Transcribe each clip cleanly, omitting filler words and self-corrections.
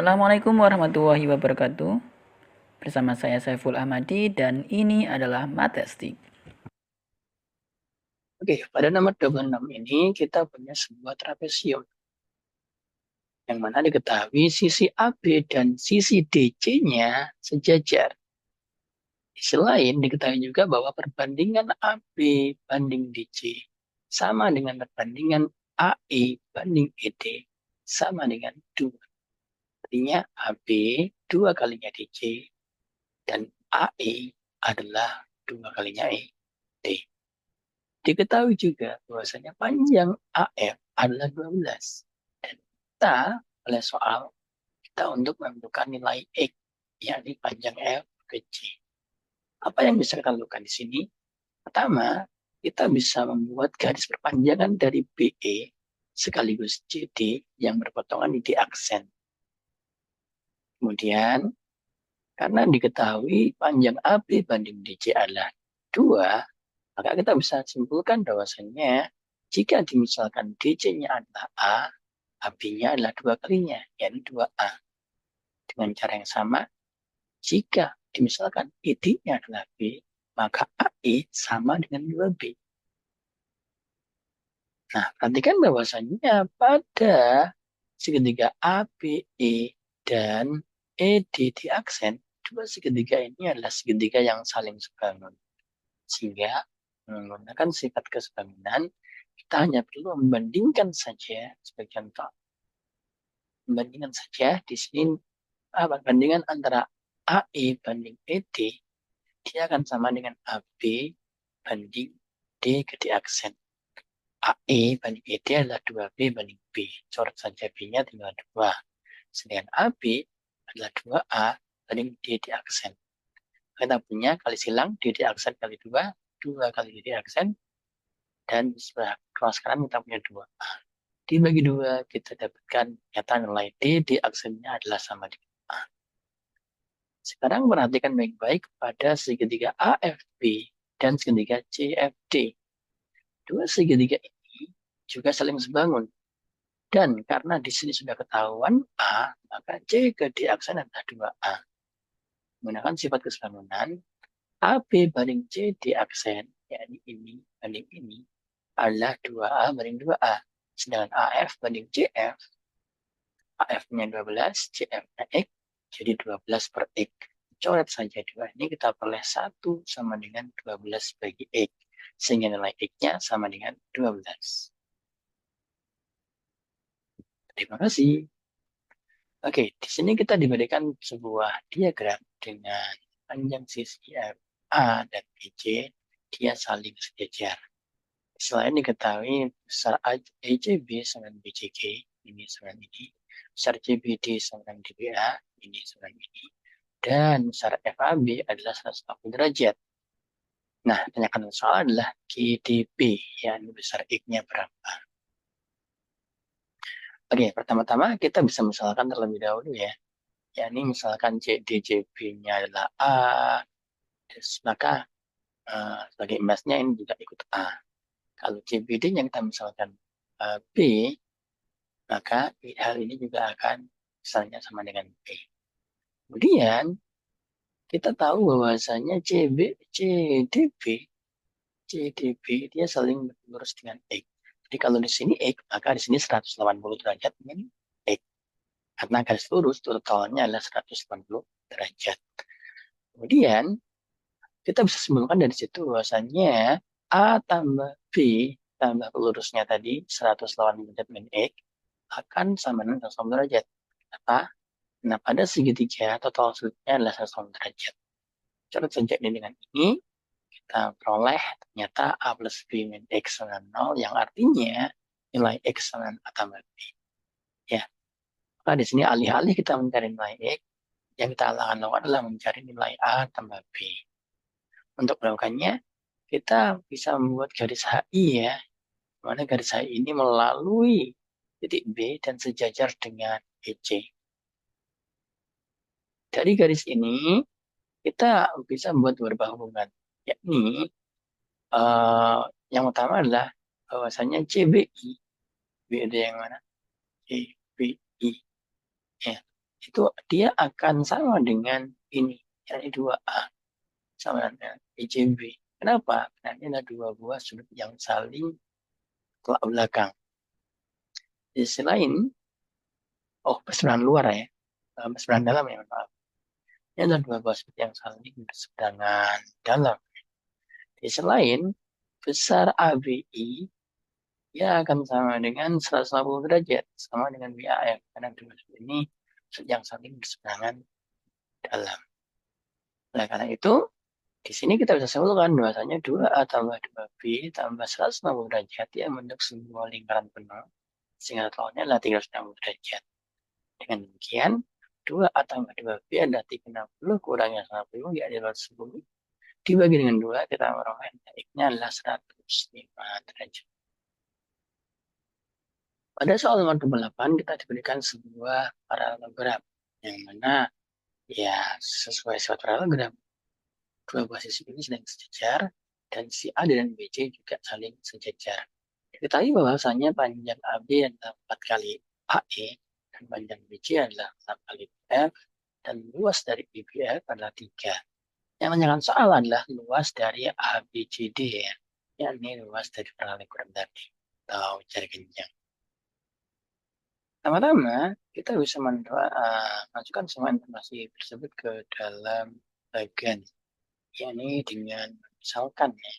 Assalamualaikum warahmatullahi wabarakatuh. Bersama saya Saiful Ahmadi dan ini adalah Matestik. Oke, pada nomor 26 ini kita punya sebuah trapesium yang mana diketahui sisi AB dan sisi DC-nya sejajar. Di sisi lain diketahui juga bahwa perbandingan AB banding DC sama dengan perbandingan AE banding ED sama dengan 2. Artinya AB 2 kalinya DC dan AE adalah 2 kalinya ED. Diketahui juga bahwasanya panjang AF adalah 12. Dan kita oleh soal kita untuk menentukan nilai X, yakni panjang F ke C. Apa yang bisa kita lakukan di sini? Pertama, kita bisa membuat garis perpanjangan dari BE sekaligus CD yang berpotongan di D aksen. Kemudian, karena diketahui panjang AB banding DC adalah 2, maka kita bisa simpulkan bahwasannya jika dimisalkan DC-nya adalah A, AB-nya adalah 2 kalinya, yakni 2A. Dengan cara yang sama, jika dimisalkan ED-nya adalah B, maka AE sama dengan 2B. Nah, perhatikan bahwasannya pada segitiga ABE dan ED di aksen, dua segitiga ini adalah segitiga yang saling sebangun. Sehingga menggunakan sifat kesebangunan, kita hanya perlu membandingkan saja, sebagai contoh, membandingkan saja di sini perbandingan antara AE banding ED, dia akan sama dengan AB banding D ke D aksen. AE banding ED adalah 2B banding B. Coret saja B-nya tinggal 2. Sedangkan AB adalah 2A banding D di aksen. Kita punya kali silang D di aksen kali 2, 2 kali D di aksen, dan sebelah kelas kanan kita punya 2A. Dibagi 2, kita dapatkan nyata nilai D di aksennya adalah sama dengan A. Sekarang perhatikan baik-baik pada segitiga AFB dan segitiga CFD. Dua segitiga ini juga saling sebangun. Dan karena di sini sudah ketahuan A, maka C ke D aksen adalah 2A. Menggunakan sifat kesebangunan, AB banding C D aksen, yakni ini banding ini, adalah 2A banding 2A. Sedangkan AF banding CF, AF-nya 12, CF-nya X, jadi 12 per X. Coret saja 2 ini, kita peroleh 1 sama dengan 12 bagi X. Sehingga nilai X-nya sama dengan 12. Terima kasih. Oke, di sini kita diberikan sebuah diagram dengan panjang sisi A dan BC, dia saling sejajar. Selain diketahui besar ACB sama dengan BCG, ini sama dengan ini, besar CBD sama dengan DBA, ini sama dengan ini, dan besar FAB adalah 180 derajat. Nah, tanyakan soal adalah GDP, yang besar X-nya berapa. Oke, pertama-tama kita bisa misalkan terlebih dahulu ya. Yakni misalkan CDJB-nya adalah A, maka sebagai imbasnya ini juga ikut A. Kalau CBD-nya kita misalkan B, maka hal ini juga akan misalnya sama dengan B. Kemudian kita tahu bahwasanya CDB dia saling lurus dengan X. Jadi kalau di sini X, maka di sini 180 derajat dengan X. Karena garis lurus totalnya adalah 180 derajat. Kemudian kita bisa simpulkan dari situ bahwasanya A tambah B tambah pelurusnya tadi 180 derajat min X akan sama dengan 180 derajat. Apa? Nah, pada segitiga total sudutnya adalah 180 derajat. Coret saja ini dengan ini, kita peroleh ternyata A plus B min X sama 0, yang artinya nilai X sama A tambah B. Ya, maka di sini alih-alih kita mencari nilai X, yang kita lakukan adalah mencari nilai A tambah B. Untuk melakukannya, kita bisa membuat garis HI ya, mana garis HI ini melalui titik B dan sejajar dengan EC. Dari garis ini, kita bisa membuat beberapa hubungan, yakni yang utama adalah bahwasanya CBI, B itu yang mana? CBI, ya. itu dia akan sama dengan ini, yakni 2A sama dengan ECB. Kenapa? Karena ini adalah dua buah sudut yang saling tolak belakang. Di sisi lain, perseberangan luar ya, perseberangan dalam ya, maaf. Ini adalah dua buah sudut yang saling berseberangan dalam. Di sisi lain, besar ABI dia akan sama dengan 180 derajat, sama dengan BAF, karena dua sudut ini sudut yang saling berseberangan dalam. Nah, karena itu, di sini kita bisa simpulkan bahwasanya 2A tambah 2B tambah 160 derajat yang membentuk sebuah lingkaran penuh, sehingga totalnya adalah 360 derajat. Dengan demikian, 2A tambah 2B adalah 360 kurangnya 160, yaitu 210. Dibagi dengan 2, kita meroleh X-nya adalah 105 derajat. Pada soal nomor 28, kita diberikan sebuah paralelogram, yang mana ya sesuai sifat paralelogram, dua buah sisi ini saling sejajar, dan si A dan BC juga saling sejajar. Diketahui bahwasanya panjang AB adalah 4 kali AE, dan panjang BC adalah 6 kali BF, dan luas dari BBF adalah 3. Yang menanyakan soal adalah luas dari ABCD ya, yakni luas dari paralelogram tadi, atau jarak genjang. Pertama-tama, kita bisa masukkan semua informasi tersebut ke dalam bagan, yakni dengan misalkan ya.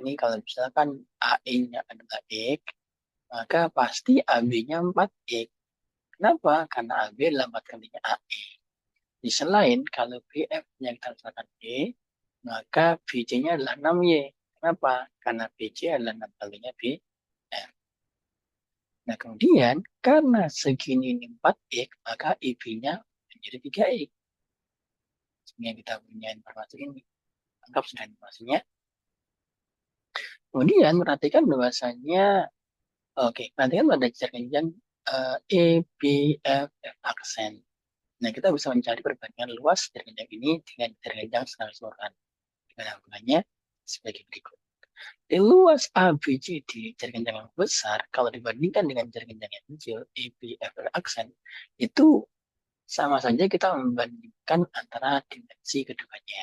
Ini kalau misalkan AE-nya adalah X, maka pasti AB-nya 4X. Kenapa? Karena AB adalah 4 kalinya AE. Di selain kalau BF-nya kita misalkan Y, maka BC-nya adalah 6Y. Kenapa? Karena BC adalah 6 kalinya BF. Nah, kemudian karena segini ini 4X, maka IB-nya menjadi 3X. Sehingga kita punya informasi ini. Anggap sudah informasinya. Kemudian perhatikan bahwasanya, perhatikan pada jarak genjang E, B, F, F aksen. Nah, kita bisa mencari perbandingan luas jarak genjang ini dengan jarak genjang secara keseluruhan. Dengan hubungannya sebagai berikut. Di luas ABCD, jarak genjang yang besar, kalau dibandingkan dengan jarak genjang yang kecil, EBF aksen, itu sama saja kita membandingkan antara dimensi keduanya,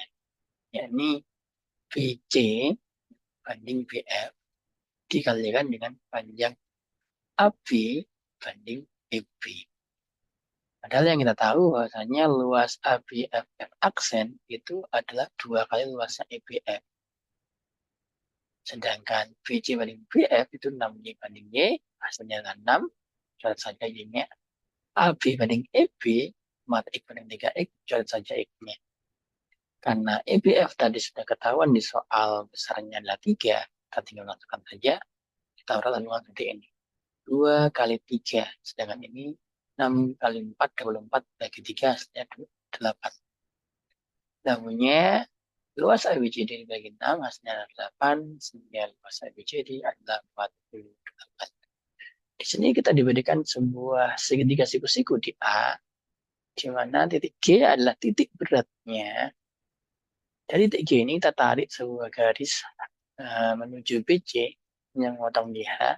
yakni BC banding BF dikalikan dengan panjang AB banding EB. Padahal yang kita tahu bahwasanya luas ABFF aksen itu adalah 2 kali luasnya EBF. Sedangkan BC banding BF itu 6Y banding Y, hasilnya adalah 6, coret saja Y-nya. AB banding EB, mata X banding 3X, coret saja X-nya. Karena EBF tadi sudah ketahuan di soal besarnya adalah 3, kita tinggal masukkan saja, kita urut langsung seperti ini. 2 kali 3, sedangkan ini 6 kali 4, 24 bagi 3, hasilnya 8. Kita punya luas ABCD dibagi 6, hasilnya adalah 8, sehingga luas ABCD adalah 48. Di sini kita diberikan sebuah segitiga siku-siku di A, di mana titik G adalah titik beratnya. Dari titik G ini kita tarik sebuah garis menuju BC yang memotong di H,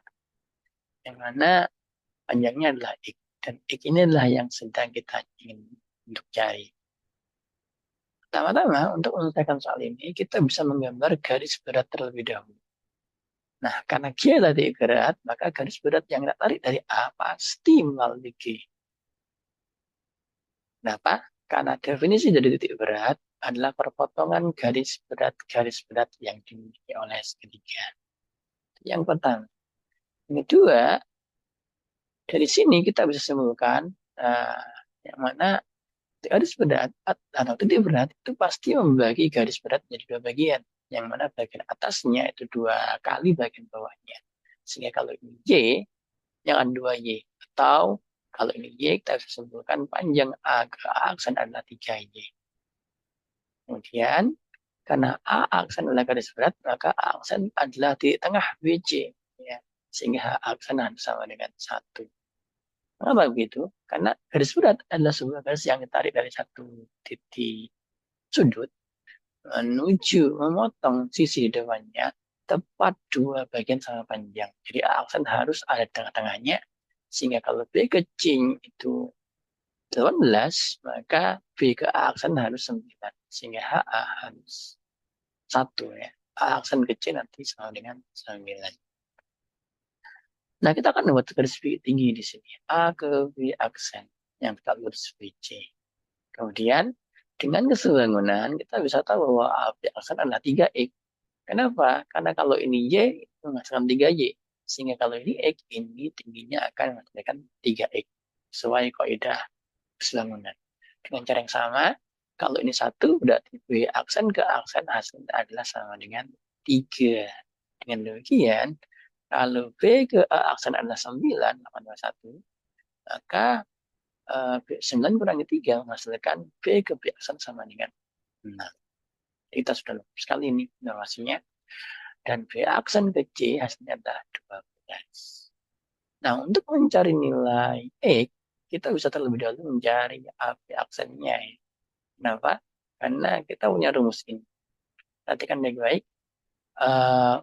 yang mana panjangnya adalah X. Dan X ini adalah yang sedang kita ingin untuk cari. Pertama-tama, untuk menyelesaikan soal ini, kita bisa menggambar garis berat terlebih dahulu. Nah, karena G adalah titik berat, maka garis berat yang kita tarik dari A pasti melalui G. Kenapa? Karena definisi dari titik berat adalah perpotongan garis berat yang dimiliki oleh segitiga. Yang pertama. Yang kedua, dari sini kita bisa simpulkan yang mana garis berat atau titik berat itu pasti membagi garis berat menjadi 2 bagian. Yang mana bagian atasnya itu 2 kali bagian bawahnya. Sehingga kalau ini Y, jangan 2Y. Atau kalau ini Y, kita bisa simpulkan panjang A ke A aksen adalah 3Y. Kemudian, karena A aksen adalah garis berat, maka A aksen adalah di tengah BC. Ya. Sehingga A aksen sama dengan 1. Mengapa begitu? Karena garis berat adalah sebuah garis yang ditarik dari satu titik sudut menuju memotong sisi depannya tepat 2 bagian sama panjang. Jadi A aksen harus ada di tengah-tengahnya, sehingga kalau B ke C itu 18, maka B ke A aksen harus 9. Sehingga HA harus 1 ya. A aksen kecil nanti sama dengan 9. Nah, kita akan membuat garis tinggi di sini. A ke B aksen yang kita lurus BC. Kemudian, dengan kesebangunan, kita bisa tahu bahwa A B aksen adalah 3X. Kenapa? Karena kalau ini Y, itu menghasilkan 3Y. Sehingga kalau ini X, ini tingginya akan menghasilkan 3X. Sesuai kaidah kesebangunan. Dengan cara yang sama, kalau ini 1, berarti B aksen ke aksen hasilnya adalah sama dengan 3. Dengan demikian, kalau B ke A aksen adalah 9, 821, maka 9 kurangi 3 menghasilkan B ke B aksen sama dengan 6. Kita sudah lengkap sekali ini informasinya. Dan B aksen ke C hasilnya adalah 12. Nah, untuk mencari nilai X, kita bisa terlebih dahulu mencari AB aksennya. Ya. Kenapa? Karena kita punya rumus ini. Perhatikan baik-baik.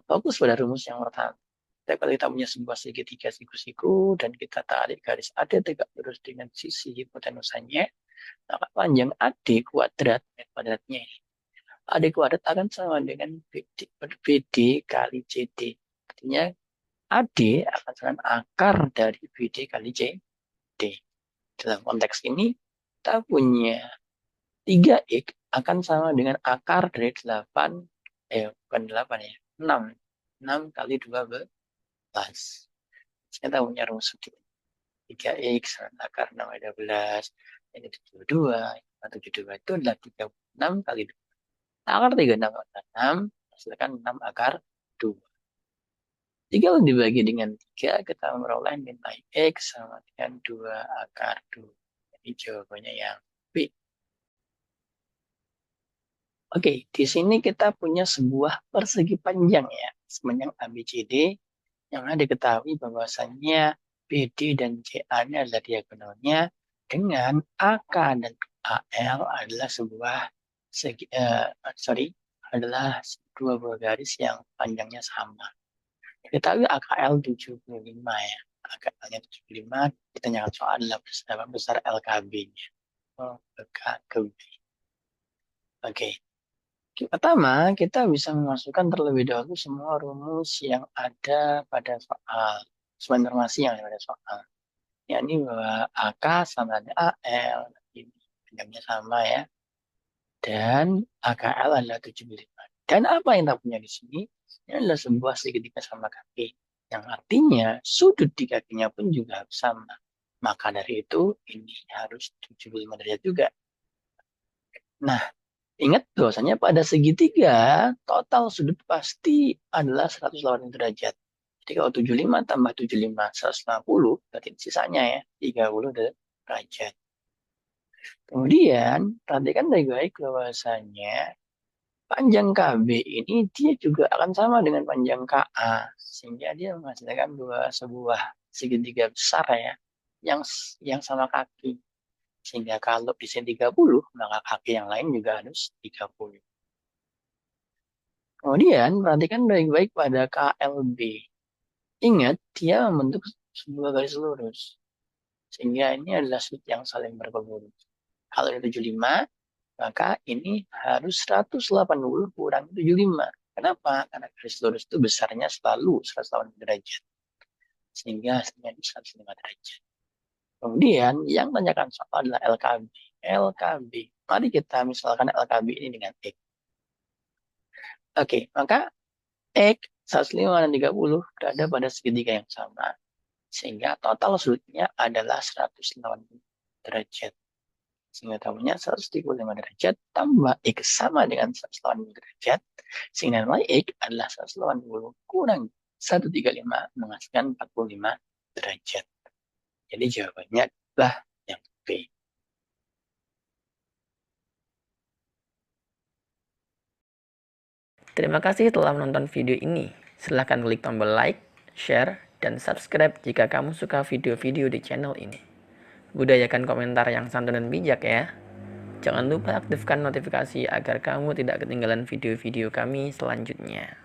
Fokus pada rumus yang pertama. Setiap kali kita punya sebuah segitiga siku-siku dan kita tarik garis AD tegak lurus dengan sisi hipotenusanya, maka panjang AD kuadrat, kuadratnya ini. AD kuadrat akan sama dengan BD kali CD. Artinya AD akan sama akar dari BD kali CD. Dalam konteks ini, kita punya 3X akan sama dengan akar dari 8, bukan 8 ya, 6. 6 kali 12. Kita punya rumus seperti 3X akar 6 kali 12, ini 72. 72 itu adalah 36 kali 2. Akar 36 akar 6, hasilkan 6 akar 2. 3 dibagi dengan 3, kita memperoleh nilai X sama dengan 2 akar 2. Jadi jawabannya yang B. Oke, di sini kita punya sebuah persegi panjang ya, sepanjang ABCD, yang ada diketahui bahwasannya BD dan CA ini adalah diagonalnya dengan AK dan AL adalah adalah dua buah garis yang panjangnya sama. Diketahui AKL 75 ya. AKL-nya 75, ditanyakan soal adalah berapa besar LKB-nya. LKB. Oke. Pertama, kita bisa memasukkan terlebih dahulu semua rumus yang ada pada soal. Semua informasi yang ada pada soal. Yakni bahwa AK sama dengan AL. Ini panjangnya sama ya. Dan AKL adalah 75. Dan apa yang kita punya di sini? Ini adalah sebuah segitiga sama kaki. Yang artinya sudut di kakinya pun juga harus sama. Maka dari itu ini harus 75 derajat juga. Nah, ingat bahwasanya pada segitiga total sudut pasti adalah 180 derajat. Jadi kalau 75 tambah 75, 150, berarti sisanya ya 30 derajat. Kemudian, perhatikan baik-baik bahwasanya panjang KB ini dia juga akan sama dengan panjang KA. Sehingga dia menghasilkan sebuah segitiga besar ya, yang sama kaki. Sehingga kalau di sini 30, maka kaki yang lain juga harus 30. Kemudian, perhatikan baik-baik pada KLB. Ingat, dia membentuk sebuah garis lurus. Sehingga ini adalah sudut yang saling berpenghubung. Kalau ini 75, maka ini harus 180 kurang 75. Kenapa? Karena garis lurus itu besarnya selalu 180 derajat. Sehingga hasilnya 105 derajat. Kemudian, yang tanyakan soal adalah LKB. LKB. Mari kita misalkan LKB ini dengan X. Oke, maka X 105 dan 30 berada pada segitiga yang sama. Sehingga total sudutnya adalah 180 derajat. Sehingga tamunya 135 derajat tambah X sama dengan 180 derajat. Sehingga nilai X adalah 180 kurang 135 menghasilkan 45 derajat. Jadi jawabannya adalah yang B. Terima kasih telah menonton video ini. Silahkan klik tombol like, share, dan subscribe jika kamu suka video-video di channel ini. Budayakan komentar yang santun dan bijak ya. Jangan lupa aktifkan notifikasi agar kamu tidak ketinggalan video-video kami selanjutnya.